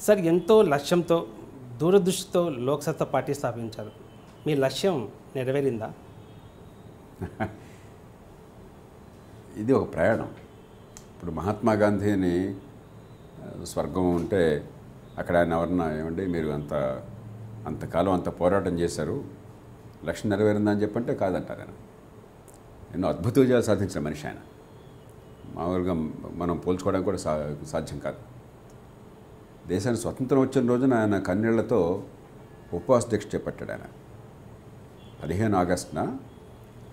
Sir, ఎంతో లక్ష్యంతో దూరదృష్టితో లోక్సత్తా పార్టీ స్థాపించారు. మీ లక్ష్యం నెరవేరిందా? ఇది ఒక ప్రయాణం. ఇప్పుడు మహాత్మా గాంధీని స్వర్గం ఉంటే అక్కడ ఆయన ఎవరన్నా ఏమండి మీరు అంతకాలం అంత పోరాటం చేశారు, లక్ష్యం నెరవేరిందా అని చెప్పంటే కాదంటారు. ఆయన ఎన్నో అద్భుత విజయాలు సాధించిన మనిషి ఆయన. మామూలుగా మనం పోల్చుకోవడానికి కూడా సాధ్యం కాదు. దేశానికి స్వతంత్రం వచ్చిన రోజున ఆయన కన్నీళ్లతో ఉపవాస దీక్ష చేపట్టాడు. ఆయన 15 ఆగస్టున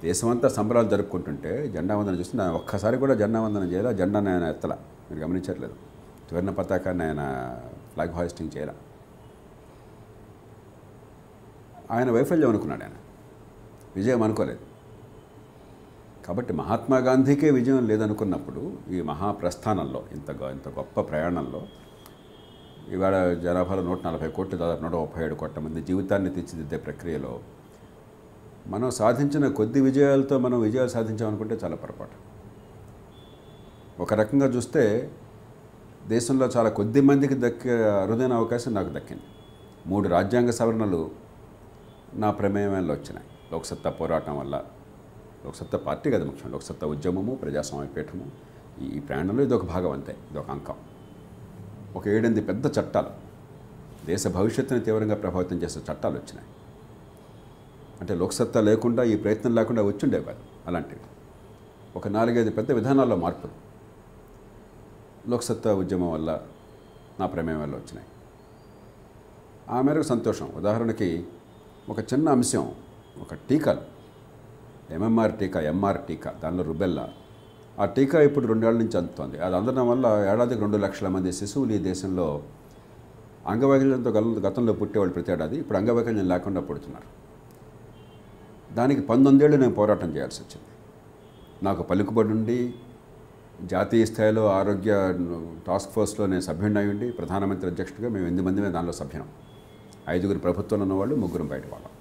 దేశమంతా సంబరాలు జరుపుకుంటుంటే జెండా వందనం చూస్తే ఆయన ఒక్కసారి కూడా జెండా వందనం చేయాలి. ఆ జెండాను ఆయన ఎత్తల, మీరు గమనించట్లేదు. త్రివర్ణ పతాకాన్ని ఆయన ఫ్లాగ్ హాయిస్టింగ్ చేయాల. ఆయన వైఫల్యం అనుకున్నాడు, ఆయన విజయం అనుకోలేదు. కాబట్టి మహాత్మా గాంధీకే విజయం లేదనుకున్నప్పుడు ఈ మహాప్రస్థానంలో ఇంత గొప్ప ప్రయాణంలో ఇవాళ జనాభాలో 140 కోట్లు, దాదాపు 137 కోట్ల మంది జీవితాన్ని తీర్చిదిద్దే ప్రక్రియలో మనం సాధించిన కొద్ది విజయాలతో మనం విజయాలు సాధించామనుకుంటే చాలా పొరపాటు. ఒక రకంగా చూస్తే దేశంలో చాలా కొద్ది మందికి దక్కే అరుదైన అవకాశం నాకు దక్కింది. 3 రాజ్యాంగ సవరణలు నా ప్రమేయం వల్ల వచ్చినాయి. లోక్సత్తా పోరాటం వల్ల, లోక్సత్తా పార్టీ కదా ముఖ్యం, లోక్సత్తా ఉద్యమము, ప్రజాస్వామ్య పీఠము, ఈ ప్రయాణంలో ఇదొక భాగం అంతే, ఇదొక అంకం. ఒక 7-8 పెద్ద చట్టాలు, దేశ భవిష్యత్తుని తీవ్రంగా ప్రభావితం చేసే చట్టాలు వచ్చినాయి. అంటే లోక్సత్తా లేకుండా, ఈ ప్రయత్నం లేకుండా వచ్చిండే కాదు. అలాంటివి ఒక 4-5 పెద్ద విధానాల్లో మార్పులు లోక్సత్తా ఉద్యమం వల్ల, నా ప్రమేయం వల్ల వచ్చినాయి. ఆ మేరకు సంతోషం. ఉదాహరణకి ఒక చిన్న అంశం, ఒక టీకాలు, ఎంఎంఆర్ టీకా, ఎంఆర్ టీకా, దానిలో రుబెల్లా, ఆ టీకా ఇప్పుడు 2 ఏళ్ల నుంచి అందుతోంది. అది అందడం వల్ల ఏడాదికి 2 లక్షల మంది శిశువులు ఈ దేశంలో అంగవైకల్యంతో గతంలో పుట్టేవాళ్ళు ప్రతి ఏడాది ఇప్పుడు అంగవైకల్యం లేకుండా పుడుతున్నారు. దానికి 19 ఏళ్ళు నేను పోరాటం చేయాల్సి వచ్చింది. నాకు పలుకుబడి ఉండి జాతీయ స్థాయిలో ఆరోగ్య టాస్క్ ఫోర్స్లో నేను సభ్యుడిని అయి ఉండి ప్రధానమంత్రి అధ్యక్షుడిగా మేము 8 మంది దానిలో సభ్యులం. 5గురు ప్రభుత్వంలో ఉన్నవాళ్ళు, 3 బయట వాళ్ళం.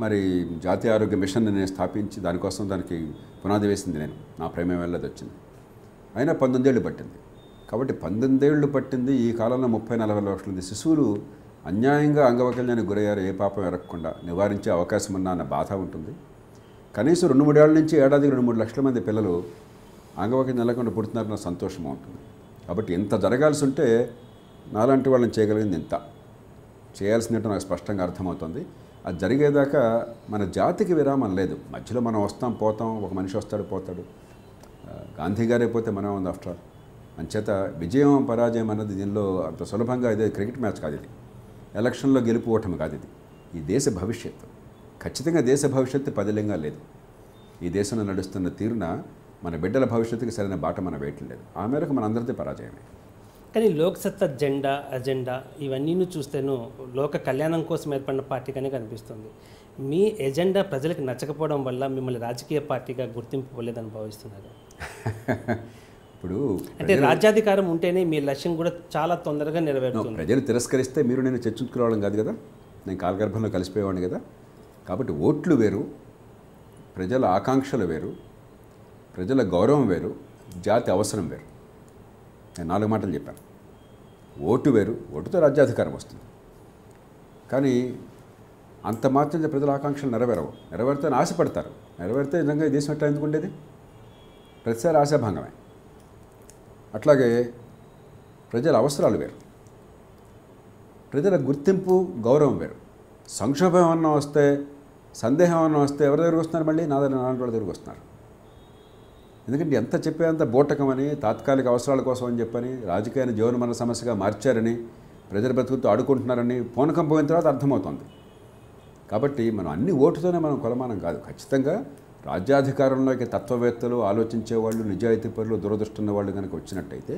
మరి జాతీయ ఆరోగ్య మిషన్ నేను స్థాపించి దానికి పునాది వేసింది నేను, నా ప్రమేయం వల్ల అది వచ్చింది. అయినా 19 ఏళ్ళు పట్టింది. కాబట్టి 19 ఏళ్ళు పట్టింది. ఈ కాలంలో 30-40 లక్షల మంది శిశువులు అన్యాయంగా అంగవైకల్యానికి గురయ్యారు, ఏ పాపం ఎరగకుండా నివారించే అవకాశం ఉన్నా అన్న బాధ ఉంటుంది. కనీసం 2-3 ఏళ్ల నుంచి ఏడాదికి 2-3 లక్షల మంది పిల్లలు అంగవైకల్యం లేకుండా పుడుతున్నారన్న సంతోషం ఉంటుంది. కాబట్టి ఇంత జరగాల్సి ఉంటే నాలాంటి వాళ్ళని చేయగలిగింది ఇంత చేయాల్సిందంటే నాకు స్పష్టంగా అర్థమవుతుంది. అది జరిగేదాకా మన జాతికి విరామం లేదు. మధ్యలో మనం వస్తాం పోతాం, ఒక మనిషి వస్తాడు పోతాడు. గాంధీ గారే పోతే మనం ఉంది ఆఫ్టర్ ఆల్. అంచేత విజయం పరాజయం అన్నది దీనిలో అంత సులభంగా ఇదే క్రికెట్ మ్యాచ్ కాదు. ఇది ఎలక్షన్లో గెలుపు ఓటమి కాదు. ఇది ఈ దేశ భవిష్యత్తు. ఖచ్చితంగా దేశ భవిష్యత్తు పదిలంగా లేదు. ఈ దేశంలో నడుస్తున్న తీరున మన బిడ్డల భవిష్యత్తుకి సరైన బాట మనం వేయటం లేదు. ఆ మేరకు మన అందరితో పరాజయమే. కానీ లోక్సత్తా అజెండా ఇవన్నీ చూస్తేను లోక కళ్యాణం కోసం ఏర్పడిన పార్టీగానే కనిపిస్తుంది. మీ ఎజెండా ప్రజలకు నచ్చకపోవడం వల్ల మిమ్మల్ని రాజకీయ పార్టీగా గుర్తింపు ఇవ్వలేదని భావిస్తున్నారు. ఇప్పుడు అంటే రాజ్యాధికారం ఉంటేనే మీ లక్ష్యం కూడా చాలా తొందరగా నెరవేరుతుంది. ప్రజలు తిరస్కరిస్తే మీరు నేను చర్చించుకోవడం కాదు కదా, నేను కాలగర్భంలో కలిసిపోయేవాడిని కదా. కాబట్టి ఓట్లు వేరు, ప్రజల ఆకాంక్షలు వేరు, ప్రజల గౌరవం వేరు, జాతి అవసరం వేరు. నేను 4 మాటలు చెప్పాను. ఓటు వేరు, ఓటుతో రాజ్యాధికారం వస్తుంది. కానీ అంత మాత్రం ప్రజల ఆకాంక్షలు నెరవేరితే ఆశపడతారు. నెరవేరితే నిజంగా ఈ దేశం ఎట్లా ఎందుకు ఉండేది? ప్రతిసారి ఆశాభంగమే. అట్లాగే ప్రజల అవసరాలు వేరు, ప్రజల గుర్తింపు గౌరవం వేరు. సంక్షోభం ఏమన్నా వస్తే, సందేహం ఏమన్నా వస్తే ఎవరి దగ్గరికి వస్తున్నారు? మళ్ళీ నాలాంటి వాళ్ళ దగ్గరికి వస్తున్నారు. ఎందుకంటే ఎంత చెప్పేంత బోటకమని, తాత్కాలిక అవసరాల కోసం అని చెప్పని, రాజకీయాన్ని జీవనమరణ సమస్యగా మార్చారని, ప్రజల బ్రతుకుతో ఆడుకుంటున్నారని పూనకం పోయిన తర్వాత అర్థమవుతుంది. కాబట్టి మనం అన్ని ఓటుతోనే మనం కొలమానం కాదు. ఖచ్చితంగా రాజ్యాధికారంలోకి తత్వవేత్తలు, ఆలోచించేవాళ్ళు, నిజాయితీపరులు, దురదృష్టున్న వాళ్ళు కనుక వచ్చినట్టయితే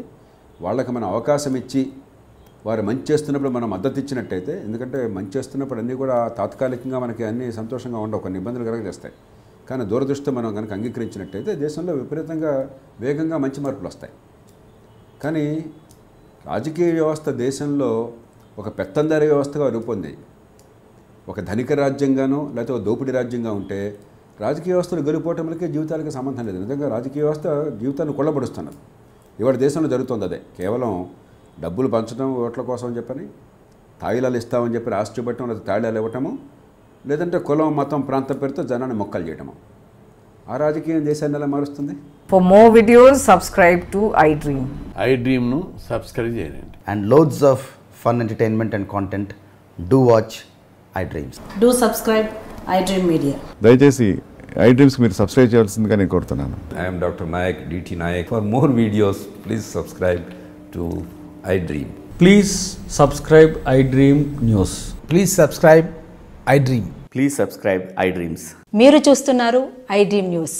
వాళ్ళకి మనం అవకాశం ఇచ్చి వారు మంచి చేస్తున్నప్పుడు మనం మద్దతు ఇచ్చినట్టయితే, ఎందుకంటే మంచి చేస్తున్నప్పుడు అన్నీ కూడా తాత్కాలికంగా మనకి అన్నీ సంతోషంగా ఉండవు, కొన్ని ఇబ్బందులు కలగజేస్తాయి. కానీ దూరదృష్టి మనం కనుక అంగీకరించినట్టయితే దేశంలో విపరీతంగా వేగంగా మంచి మార్పులు వస్తాయి. కానీ రాజకీయ వ్యవస్థ దేశంలో ఒక పెత్తందారీ వ్యవస్థగా రూపొంది ఒక ధనిక రాజ్యంగానో లేకపోతే ఒక దోపిడీ రాజ్యంగా ఉంటే రాజకీయ వ్యవస్థలు గెలిపోవటంలకే జీవితాలకి సంబంధం లేదు. నిజంగా రాజకీయ వ్యవస్థ జీవితాన్ని కొల్లబడుస్తున్నది. ఇవాళ దేశంలో జరుగుతుంది అదే. కేవలం డబ్బులు పంచడం ఓట్ల కోసం అని చెప్పని, తాయిలాలు ఇస్తామని చెప్పి ఆశ చూపట్టడం, లేదా తాయిలాలు ఇవ్వటము, లేదంటే కులం మతం ప్రాంతం పేరుతో జనాన్ని మొక్కలు చేయటము. ఆ రాజకీయం దేశాన్ని ఎలా మారుస్తుంది? For more videos, subscribe to iDream. iDreamను సబ్స్క్రైబ్ చేయండి. And loads of fun entertainment and content. Do watch iDreams. Do subscribe iDream Media. దయచేసి iDreams మీరు సబ్స్క్రైబ్ చేయాల్సిందిగా నేను కోరుతున్నాను. I am Dr. Nayak, DT Nayak. For more videos, please subscribe to iDream. Please subscribe iDream News. Please subscribe iDream. Please subscribe iDreams. మీరు చూస్తున్నారు iDream News.